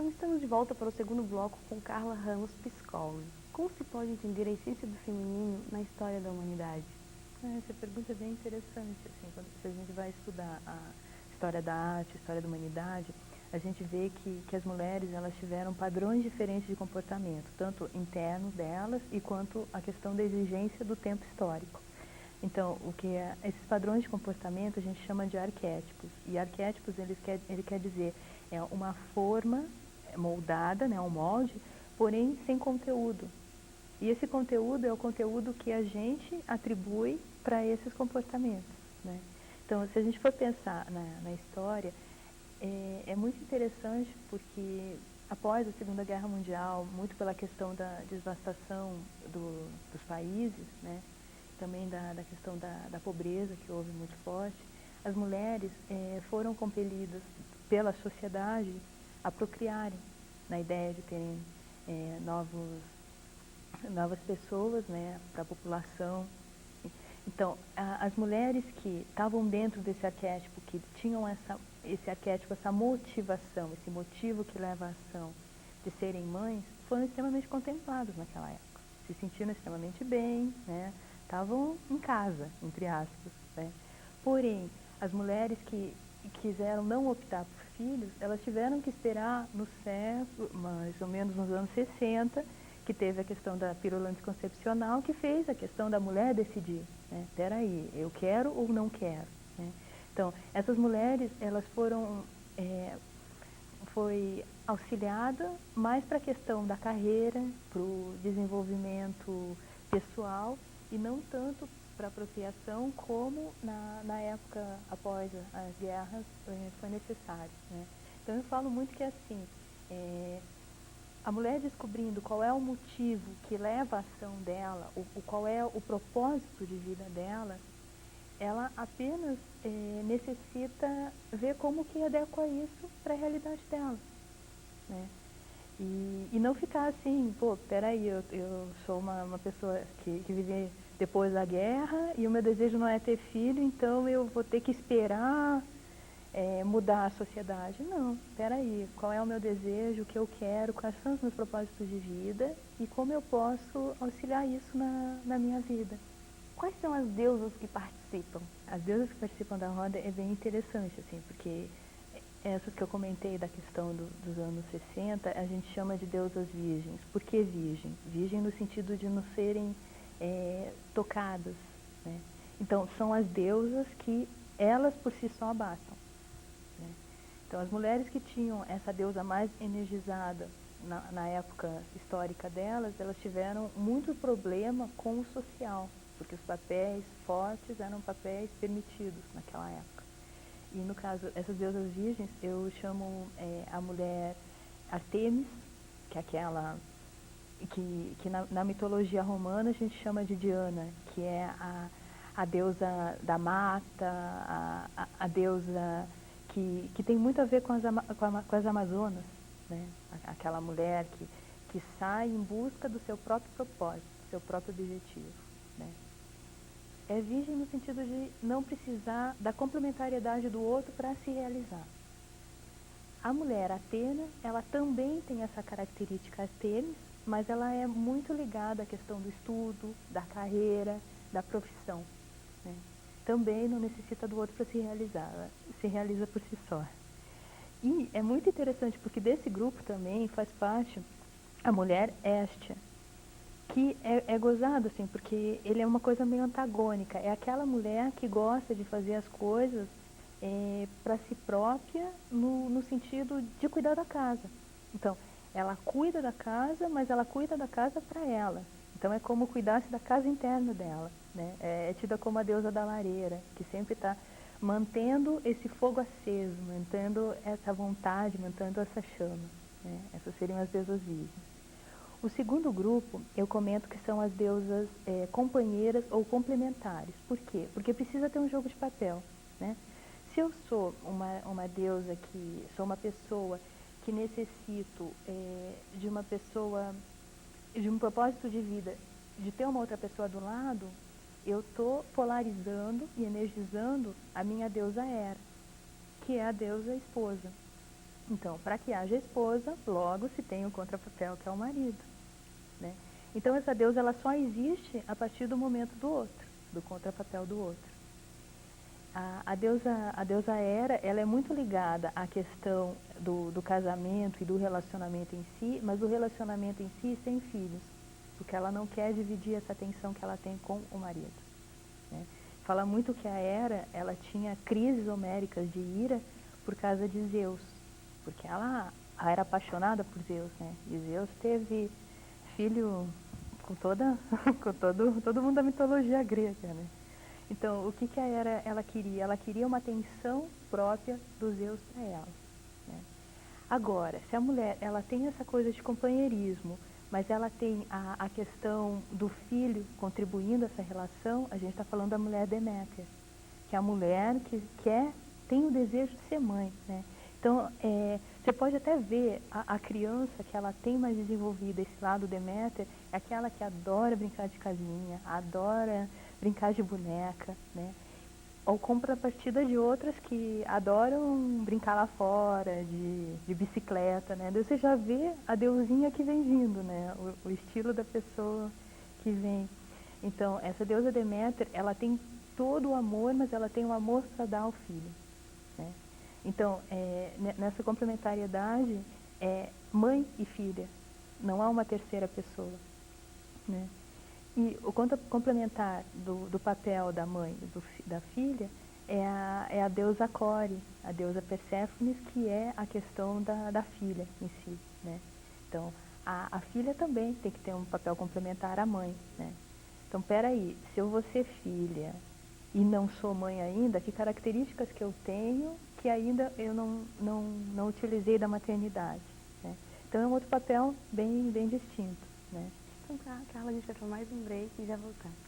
Então estamos de volta para o segundo bloco com Carla Ramos Piscoli. Como se pode entender a essência do feminino na história da humanidade? Essa pergunta é bem interessante, assim, se a gente vai estudar a história da arte, a história da humanidade, a gente vê que as mulheres, elas tiveram padrões diferentes de comportamento, tanto interno delas e quanto a questão da exigência do tempo histórico. Então, esses padrões de comportamento a gente chama de arquétipos, e arquétipos ele quer dizer uma forma moldada, né, um molde, porém sem conteúdo. E esse conteúdo é o conteúdo que a gente atribui para esses comportamentos, né? Então, se a gente for pensar na história, é muito interessante porque após a Segunda Guerra Mundial, muito pela questão da devastação dos países, né? Também da questão da pobreza que houve muito forte, as mulheres foram compelidas pela sociedade a procriarem, na ideia de terem novas pessoas, né, para a população. Então, as mulheres que estavam dentro desse arquétipo, que tinham esse arquétipo, essa motivação, esse motivo que leva à ação de serem mães, foram extremamente contempladas naquela época. Se sentiram extremamente bem, né, estavam em casa, entre aspas, né. Porém, as mulheres que quiseram não optar por filhos, elas tiveram que esperar no século, mais ou menos nos anos 60, que teve a questão da pílula anticoncepcional, que fez a questão da mulher decidir, né? Peraí, eu quero ou não quero, né? Então, essas mulheres, elas foi auxiliada mais para a questão da carreira, para o desenvolvimento pessoal e não tanto para a procriação como na época após as guerras foi necessário, né? Então eu falo muito que assim, a mulher descobrindo qual é o motivo que leva a ação dela, qual é o propósito de vida dela, ela apenas necessita ver como que adequa isso para a realidade dela, né? E não ficar assim, pô, peraí, eu sou uma pessoa que vive depois da guerra e o meu desejo não é ter filho, então eu vou ter que esperar mudar a sociedade. Não, peraí, qual é o meu desejo, o que eu quero, quais são os meus propósitos de vida e como eu posso auxiliar isso na minha vida. Quais são as deusas que participam? As deusas que participam da roda é bem interessante, assim, porque essas que eu comentei da questão dos anos 60, a gente chama de deusas virgens. Por que virgem? Virgem no sentido de não serem tocadas, né? Então, são as deusas que elas por si só bastam, né? Então, as mulheres que tinham essa deusa mais energizada na época histórica delas, elas tiveram muito problema com o social, porque os papéis fortes eram papéis permitidos naquela época. E no caso, essas deusas virgens, eu chamo a mulher Artemis, que é aquela que na mitologia romana a gente chama de Diana, que é a deusa da mata, a deusa que tem muito a ver com as Amazonas, né? Aquela mulher que sai em busca do seu próprio propósito, do seu próprio objetivo, né? É virgem no sentido de não precisar da complementariedade do outro para se realizar. A mulher Atena, ela também tem essa característica Artemis, mas ela é muito ligada à questão do estudo, da carreira, da profissão, né? Também não necessita do outro para se realizar, ela se realiza por si só. E é muito interessante porque desse grupo também faz parte a mulher Héstia, que é gozado, assim, porque ele é uma coisa meio antagônica. É aquela mulher que gosta de fazer as coisas para si própria, no sentido de cuidar da casa. Então, ela cuida da casa, mas ela cuida da casa para ela. Então, é como cuidasse da casa interna dela, né? É tida como a deusa da lareira, que sempre está mantendo esse fogo aceso, mantendo essa vontade, mantendo essa chama, né? Essas seriam as deusas virgens. O segundo grupo, eu comento que são as deusas companheiras ou complementares. Por quê? Porque precisa ter um jogo de papel, né? Se eu sou uma deusa sou uma pessoa que necessito de uma pessoa, de um propósito de vida, de ter uma outra pessoa do lado, eu estou polarizando e energizando a minha deusa Hera, que é a deusa esposa. Então, para que haja esposa, logo se tem o contrapapel, que é o marido, né? Então, essa deusa, ela só existe a partir do momento do outro, do contrapapel do outro. A deusa Hera, ela é muito ligada à questão do casamento e do relacionamento em si, mas do relacionamento em si sem filhos, porque ela não quer dividir essa tensão que ela tem com o marido, né? Fala muito que a Hera, ela tinha crises homéricas de ira por causa de Zeus, porque ela era apaixonada por Zeus, né? E Zeus teve filho com todo mundo da mitologia grega, né? Então, o que a Hera ela queria? Ela queria uma atenção própria dos Zeus para ela, né? Agora, se a mulher ela tem essa coisa de companheirismo, mas ela tem a questão do filho contribuindo essa relação, a gente está falando da mulher Deméter, que é a mulher que tem o desejo de ser mãe, né? Então, você pode até ver a criança que ela tem mais desenvolvido esse lado Deméter, é aquela que adora brincar de casinha, adora brincar de boneca, né? Ou contrapartida de outras que adoram brincar lá fora, de bicicleta, né? Daí você já vê a deusinha que vem vindo, né? O estilo da pessoa que vem. Então, essa deusa Deméter, ela tem todo o amor, mas ela tem o amor para dar ao filho, né? Então, nessa complementariedade, é mãe e filha, não há uma terceira pessoa, né? E o complementar do papel da mãe e da filha é a deusa Core, a deusa Perséfones, que é a questão da filha em si, né? Então, a filha também tem que ter um papel complementar à mãe, né? Então, peraí, se eu vou ser filha e não sou mãe ainda, que características que eu tenho que ainda eu não utilizei da maternidade, né? Então, é um outro papel bem distinto, né? Então tá, Carla, a gente vai para mais um break e já voltamos.